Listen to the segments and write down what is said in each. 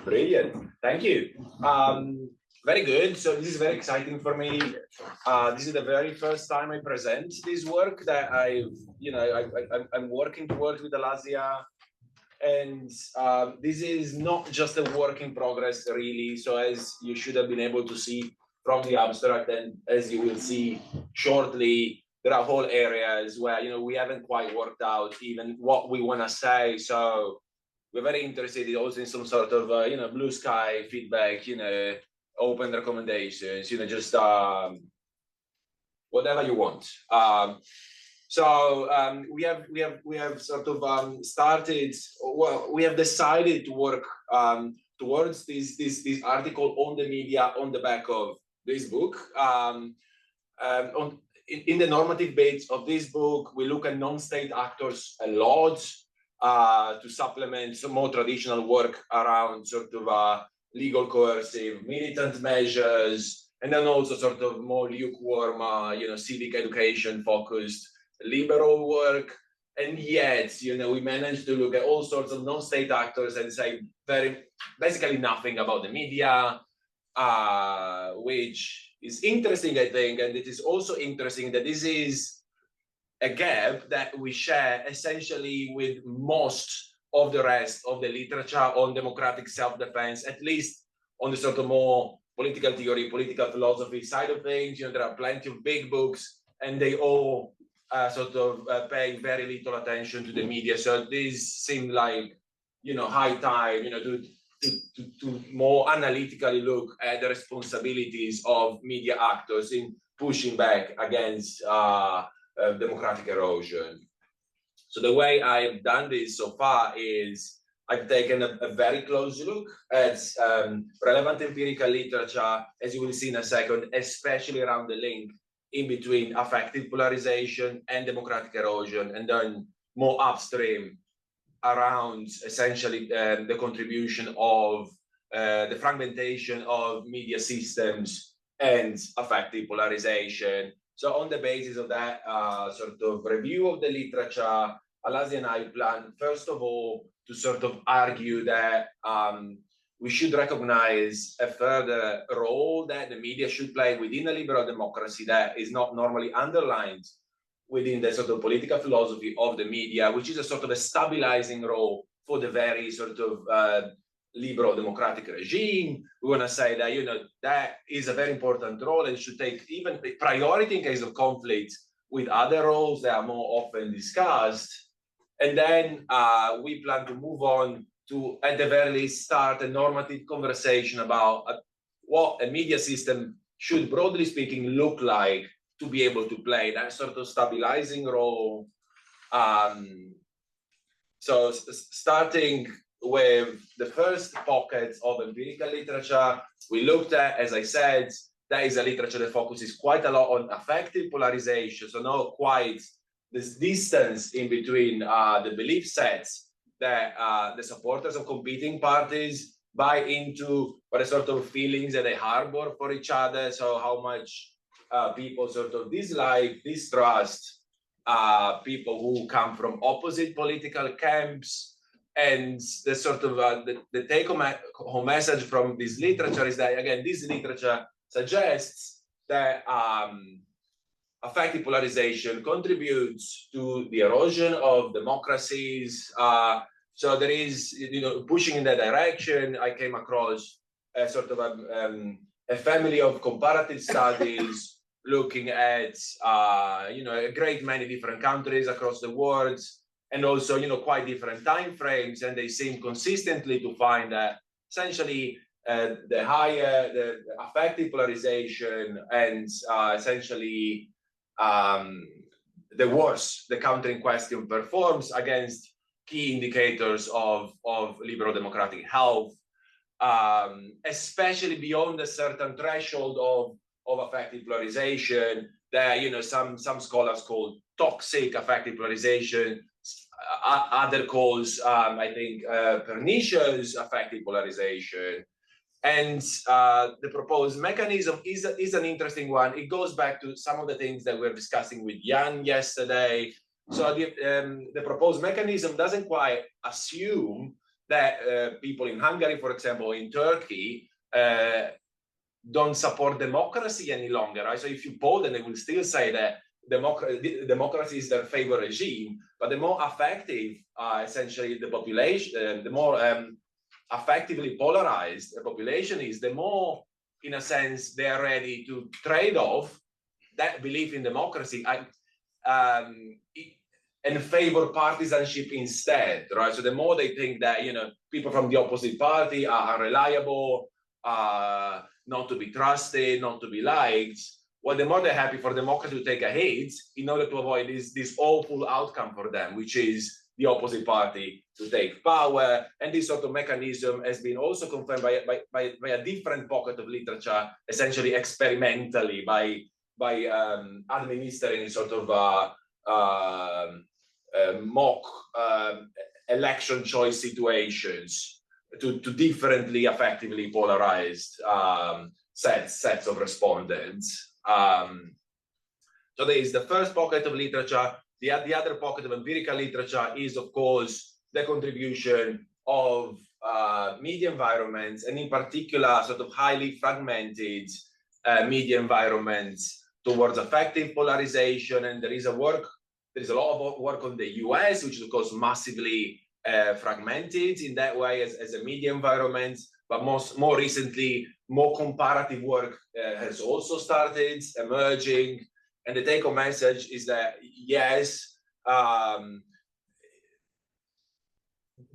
Brilliant. Thank you. Very good. So this is very exciting for me. This is the very first time I present this work that I'm working towards with Alasia. And this is not just a work in progress, really. So as you should have been able to see from the abstract, and as you will see shortly, there are whole areas where we haven't quite worked out even what we want to say. So we're very interested also in some sort of blue sky feedback, open recommendations, just whatever you want. So we have sort of started. Well, we have decided to work towards this article on the media on the back of this book. In the normative bits of this book, we look at non-state actors a lot to supplement some more traditional work around sort of legal coercive militant measures, and then also sort of more lukewarm, civic education focused liberal work. And yet, we managed to look at all sorts of non-state actors and say basically nothing about the media, which is interesting, I think. And it is also interesting that this is a gap that we share essentially with most of the rest of the literature on democratic self-defense, at least on the sort of more political theory, political philosophy side of things. There are plenty of big books, and they all sort of pay very little attention to the media. So this seemed like, high time, to more analytically look at the responsibilities of media actors in pushing back against democratic erosion. So the way I've done this so far is I've taken a very close look at relevant empirical literature, as you will see in a second, especially around the link in between affective polarization and democratic erosion, and then more upstream around essentially the contribution of the fragmentation of media systems and affective polarization. So on the basis of that sort of review of the literature, Alasia and I plan, first of all, to sort of argue that we should recognize a further role that the media should play within a liberal democracy that is not normally underlined within the sort of political philosophy of the media, which is a sort of a stabilizing role for the very sort of liberal democratic regime. We want to say that, that is a very important role and should take even priority in case of conflict with other roles that are more often discussed. And then we plan to move on to, at the very least, start a normative conversation about what a media system should, broadly speaking, look like to be able to play that sort of stabilizing role. So starting with the first pocket of empirical literature, we looked at, as I said, that is a literature that focuses quite a lot on affective polarization, so not quite this distance in between the belief sets that the supporters of competing parties buy into, but the sort of feelings that they harbor for each other. So how much people sort of dislike, distrust people who come from opposite political camps. And the sort of the take-home message from this literature is that, again, this literature suggests that affective polarization contributes to the erosion of democracies. So there is, pushing in that direction. I came across a sort of a family of comparative studies looking at, a great many different countries across the world, and also, quite different time frames. And they seem consistently to find that essentially the higher the affective polarization and essentially the worse the country in question performs against key indicators of liberal democratic health, especially beyond a certain threshold of affective polarization that, some scholars call toxic affective polarization, other calls, I think, pernicious affective polarization. And the proposed mechanism is an interesting one. It goes back to some of the things that we were discussing with Jan yesterday. So the proposed mechanism doesn't quite assume that people in Hungary, for example, in Turkey, don't support democracy any longer, right? So if you poll them, they will still say that democracy is their favorite regime, but the more effective, essentially, the population, the more effectively polarized the population is, the more, in a sense, they are ready to trade off that belief in democracy and favor partisanship instead, right? So the more they think that, you know, people from the opposite party are unreliable, not to be trusted, not to be liked, well, the more they're happy for democracy to take a hit in order to avoid this awful outcome for them, which is the opposite party to take power. And this sort of mechanism has been also confirmed by a different pocket of literature, essentially experimentally by administering sort of mock election choice situations to differently effectively polarized sets of respondents. So there is the first pocket of literature. The other pocket of empirical literature is, of course, the contribution of media environments, and in particular, sort of highly fragmented media environments towards effective polarization. And there is a lot of work on the US, which is, of course, massively fragmented in that way as a media environment. But more recently, more comparative work has also started emerging. And the take-home message is that, yes,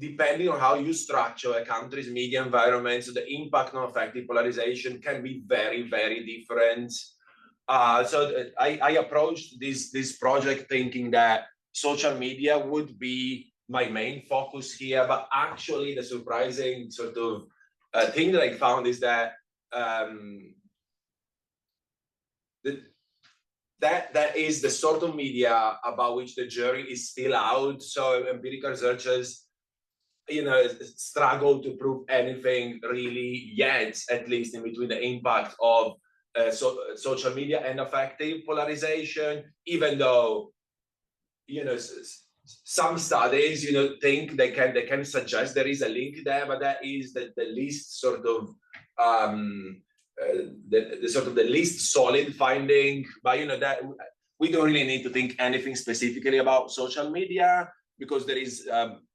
depending on how you structure a country's media environment, so the impact on effective polarization can be very, very different. So I approached this project thinking that social media would be my main focus here, but actually the surprising sort of thing that I found is that that is the sort of media about which the jury is still out. So empirical researchers, you know, struggle to prove anything really yet, at least in between the impact of social media and effective polarization, even though, you know, some studies, you know, think they can suggest there is a link there, but that is the least sort of the least solid finding. But you know that we don't really need to think anything specifically about social media, because there is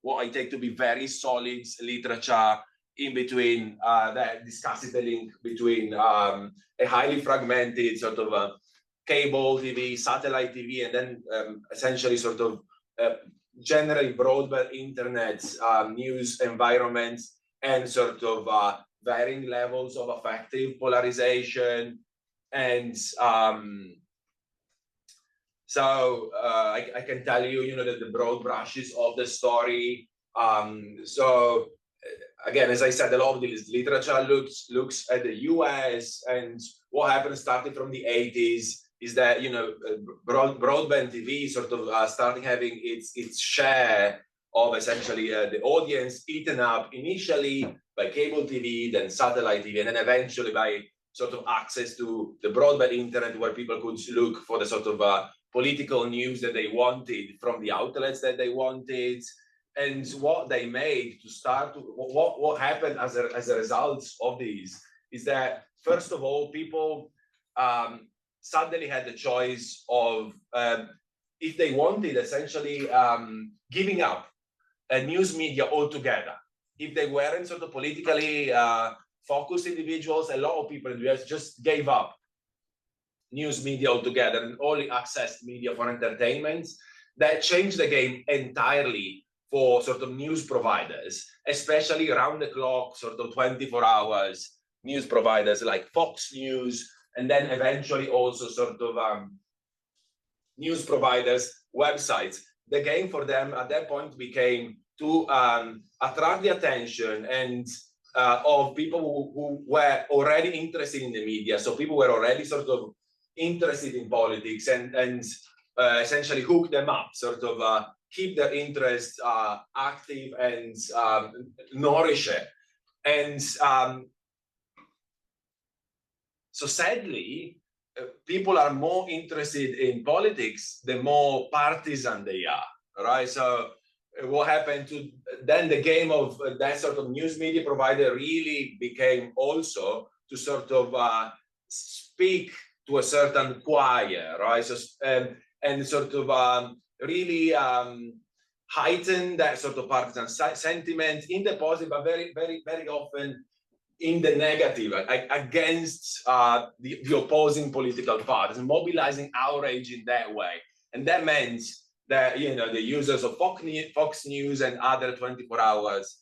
what I take to be very solid literature in between that discusses the link between a highly fragmented sort of cable TV, satellite TV, and then essentially sort of generally broadband internet news environments, and sort of varying levels of effective polarization. And so I can tell you, you know, that the broad brushes of the story. So again, as I said, a lot of this literature looks at the US, and what happened starting from the 80s is that, you know, broadband TV sort of starting having its share of essentially the audience eaten up initially by cable TV, then satellite TV, and then eventually by sort of access to the broadband internet, where people could look for the sort of political news that they wanted from the outlets that they wanted. And what they made to start, what happened as a result of these is that, first of all, people suddenly had the choice of, if they wanted, essentially giving up news media altogether. If they weren't sort of politically focused individuals, a lot of people in the US just gave up news media altogether and only accessed media for entertainment. That changed the game entirely for sort of news providers, especially around the clock, sort of 24 hours news providers like Fox News, and then eventually also sort of news providers' websites. The game for them at that point became to attract the attention and of people who were already interested in the media. So people were already sort of interested in politics, and essentially hook them up, sort of keep their interest active and nourish it. And so sadly, people are more interested in politics the more partisan they are, right? So what happened to then the game of that sort of news media provider really became also to sort of speak to a certain choir, right? So and sort of really heighten that sort of partisan sentiment in the positive, but very, very, very often in the negative, against the opposing political parties, and mobilizing outrage in that way. And that meant that, you know, the users of Fox News and other 24 hours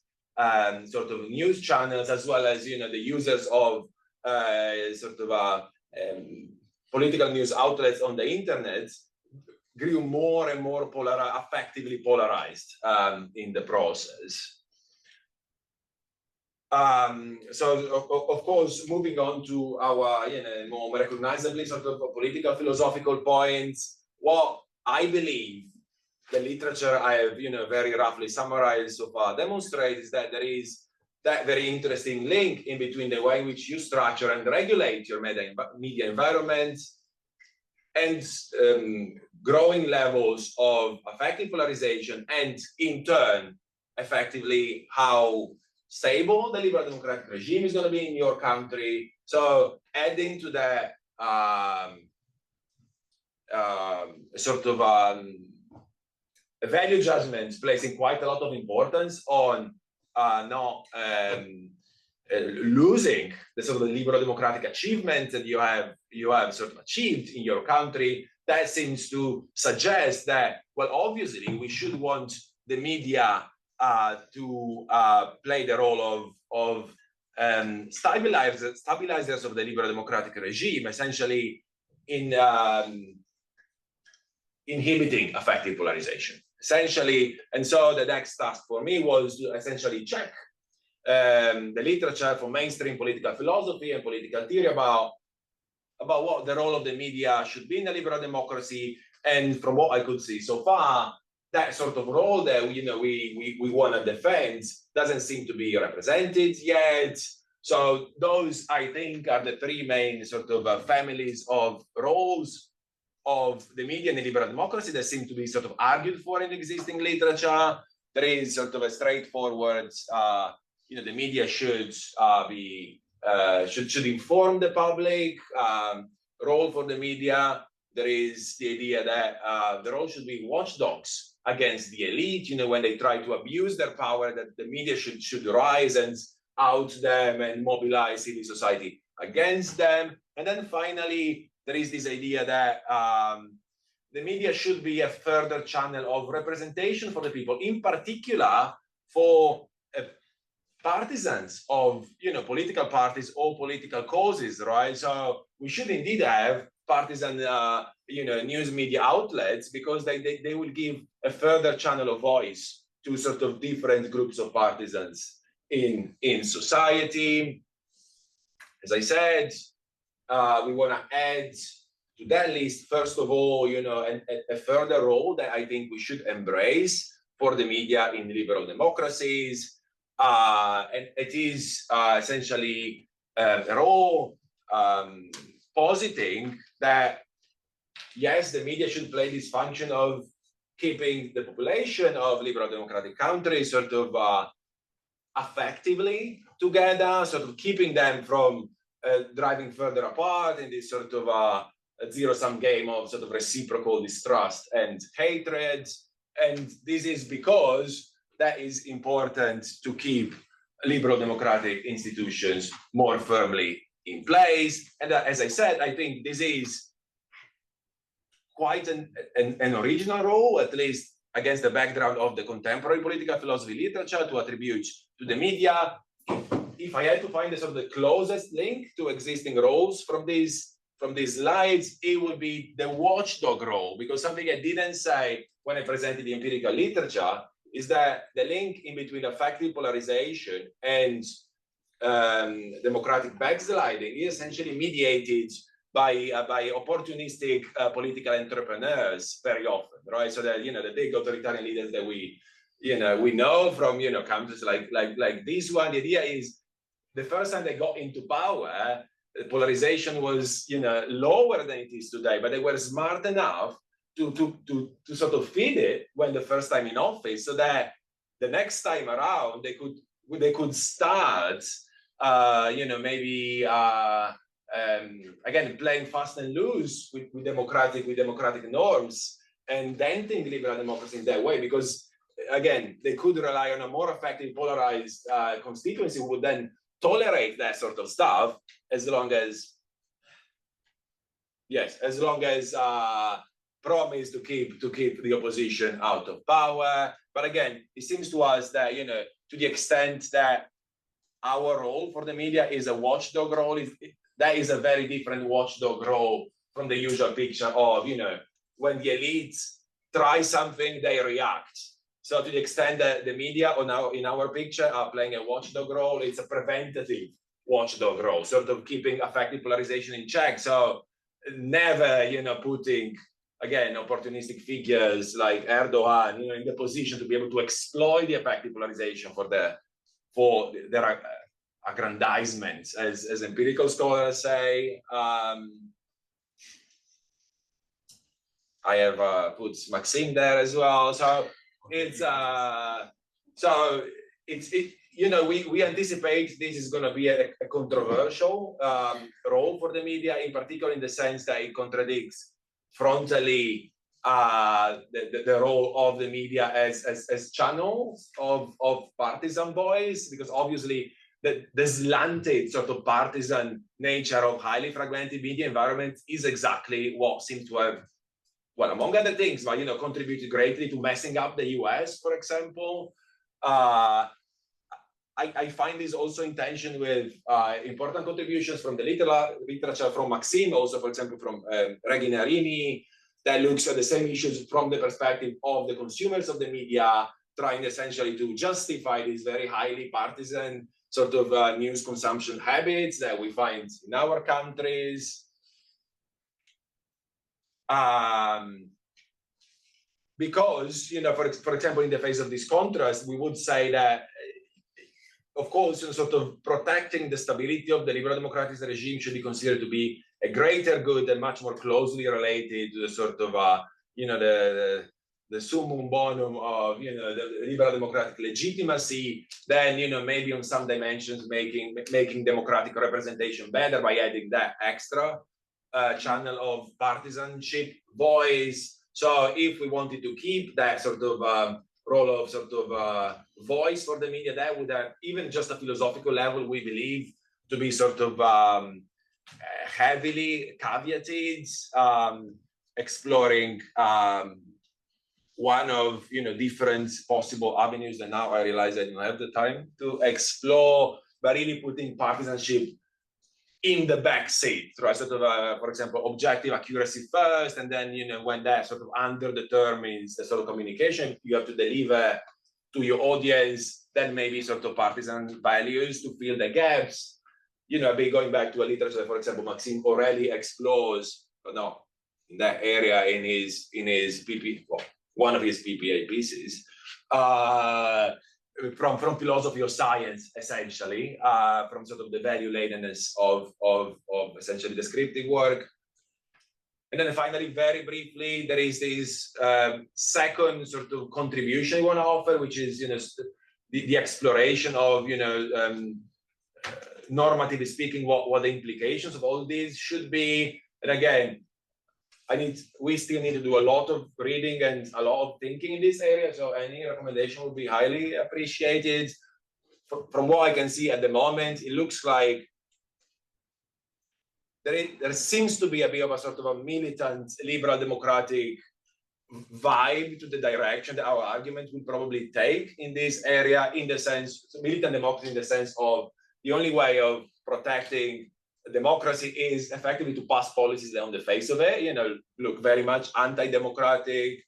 sort of news channels, as well as, you know, the users of sort of political news outlets on the internet, grew more and more affectively polarized in the process. So of course, moving on to our, you know, more recognizably sort of political philosophical points, what I believe the literature I have, you know, very roughly summarized so far demonstrates that there is that very interesting link in between the way in which you structure and regulate your media environment and growing levels of affective polarization, and in turn, effectively, how stable the liberal democratic regime is going to be in your country. So adding to that sort of value judgments, placing quite a lot of importance on not losing the sort of liberal democratic achievements that you have sort of achieved in your country. That seems to suggest that, well, obviously we should want the media to play the role of stabilizers of the liberal democratic regime, essentially in inhibiting affective polarization, essentially. And so the next task for me was to essentially check the literature for mainstream political philosophy and political theory about what the role of the media should be in a liberal democracy. And from what I could see so far, that sort of role that we want to defend doesn't seem to be represented yet. So those, I think, are the three main sort of families of roles of the media in a liberal democracy that seem to be sort of argued for in existing literature. There is sort of a straightforward, the media should should inform the public, role for the media. There is the idea that the role should be watchdogs against the elite, when they try to abuse their power, that the media should rise and out them and mobilize civil society against them. And then finally, there is this idea that the media should be a further channel of representation for the people, in particular for partisans of political parties or political causes, right? So we should indeed have partisan news media outlets, because they will give a further channel of voice to sort of different groups of partisans in society. As I said, we want to add to that list, first of all, a further role that I think we should embrace for the media in liberal democracies. And it is essentially a role positing that, yes, the media should play this function of keeping the population of liberal democratic countries sort of effectively together, sort of keeping them from driving further apart in this sort of a zero-sum game of sort of reciprocal distrust and hatred. And this is because that is important to keep liberal democratic institutions more firmly in place. And as I said, I think this is quite an original role, at least against the background of the contemporary political philosophy literature, to attribute to the media. If I had to find the sort of the closest link to existing roles from these slides, it would be the watchdog role, because something I didn't say when I presented the empirical literature is that the link in between effective polarization and democratic backsliding is essentially mediated by opportunistic political entrepreneurs very often, right? So that the big authoritarian leaders that we know from countries like this one, the idea is the first time they got into power, the polarization was lower than it is today, but they were smart enough sort of feed it when the first time in office, so that the next time around they could start, maybe again playing fast and loose with democratic norms, and denting liberal democracy in that way, because again they could rely on a more effective polarized constituency who would then tolerate that sort of stuff, as long as promise to keep the opposition out of power. But again, it seems to us that, to the extent that our role for the media is a watchdog role, that is a very different watchdog role from the usual picture of, when the elites try something, they react. So to the extent that the media in our picture are playing a watchdog role, it's a preventative watchdog role, sort of keeping effective polarization in check. So never, putting, again, opportunistic figures like Erdogan, in the position to be able to exploit the effective polarization for their aggrandizement, as empirical scholars say. I have put Maxime there as well. So we anticipate this is going to be a controversial role for the media, in particular in the sense that it contradicts frontally the role of the media as channels of partisan voice, because obviously the slanted sort of partisan nature of highly fragmented media environment is exactly what seems to have, well, among other things, but contributed greatly to messing up the US, for example. I find this also in tension with important contributions from the literature from Maxime, also, for example, from Regina Arini, that looks at the same issues from the perspective of the consumers of the media, trying essentially to justify these very highly partisan sort of news consumption habits that we find in our countries. Because, for example, in the face of this contrast, we would say that, of course, sort of protecting the stability of the liberal democratic regime should be considered to be a greater good and much more closely related to the sort of, the summum bonum of, the liberal democratic legitimacy, then, maybe on some dimensions making democratic representation better by adding that extra channel of partisanship voice. So if we wanted to keep that sort of role of sort of voice for the media, that would have, even just a philosophical level, we believe to be sort of heavily caveated, exploring one of different possible avenues. And now I realize I don't have the time to explore, but really putting partisanship in the back seat, right? Sort of, for example, objective accuracy first, and then when that sort of underdetermines the sort of communication you have to deliver to your audience, then maybe sort of partisan values to fill the gaps. Going back to a literature, for example, Maxime already explores, in that area in his PP, well, one of his PPA pieces, from philosophy of science, essentially, from sort of the value ladenness of essentially descriptive work. And then finally, very briefly, there is this second sort of contribution you want to offer, which is the exploration of normatively speaking, what the implications of all this should be. And again, we still need to do a lot of reading and a lot of thinking in this area. So any recommendation would be highly appreciated. From what I can see at the moment, it looks like there seems to be a bit of a sort of a militant liberal democratic vibe to the direction that our argument will probably take in this area, in the sense, militant democracy in the sense of the only way of protecting democracy is effectively to pass policies that on the face of it, look very much anti-democratic.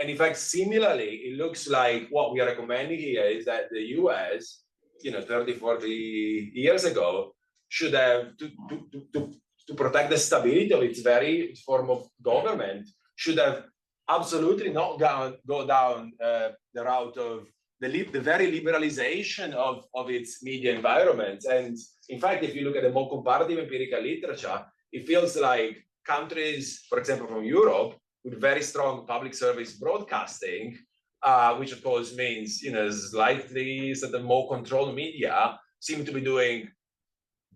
And in fact, similarly, it looks like what we are recommending here is that the US, 30, 40 years ago, should have, to protect the stability of its very form of government, should have absolutely not go down the route of the very liberalization of its media environment. And in fact, if you look at the more comparative empirical literature, it feels like countries, for example, from Europe, with very strong public service broadcasting, which of course means, slightly sort of more controlled media seem to be doing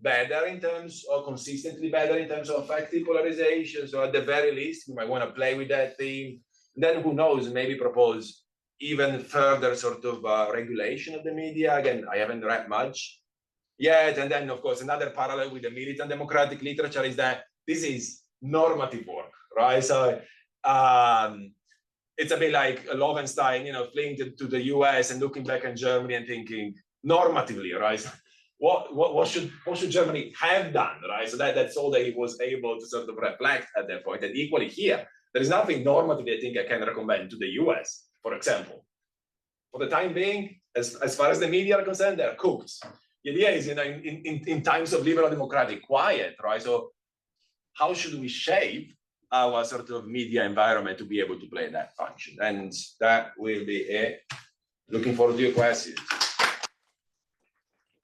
better in terms of consistently better in terms of effective polarization. So at the very least, we might want to play with that theme. And then who knows, maybe propose even further sort of regulation of the media. Again, I haven't read much yet. And then, of course, another parallel with the militant democratic literature is that this is normative work, right? So it's a bit like Loewenstein, fleeing to the US and looking back in Germany and thinking normatively, right? What should Germany have done, right? So that's all that he was able to sort of reflect at that point. And equally here, there is nothing normative I think I can recommend to the US, for example. For the time being, as far as the media are concerned, they're cooked. The idea is, in times of liberal democratic quiet, right? So how should we shape our sort of media environment to be able to play that function? And that will be it. Looking forward to your questions.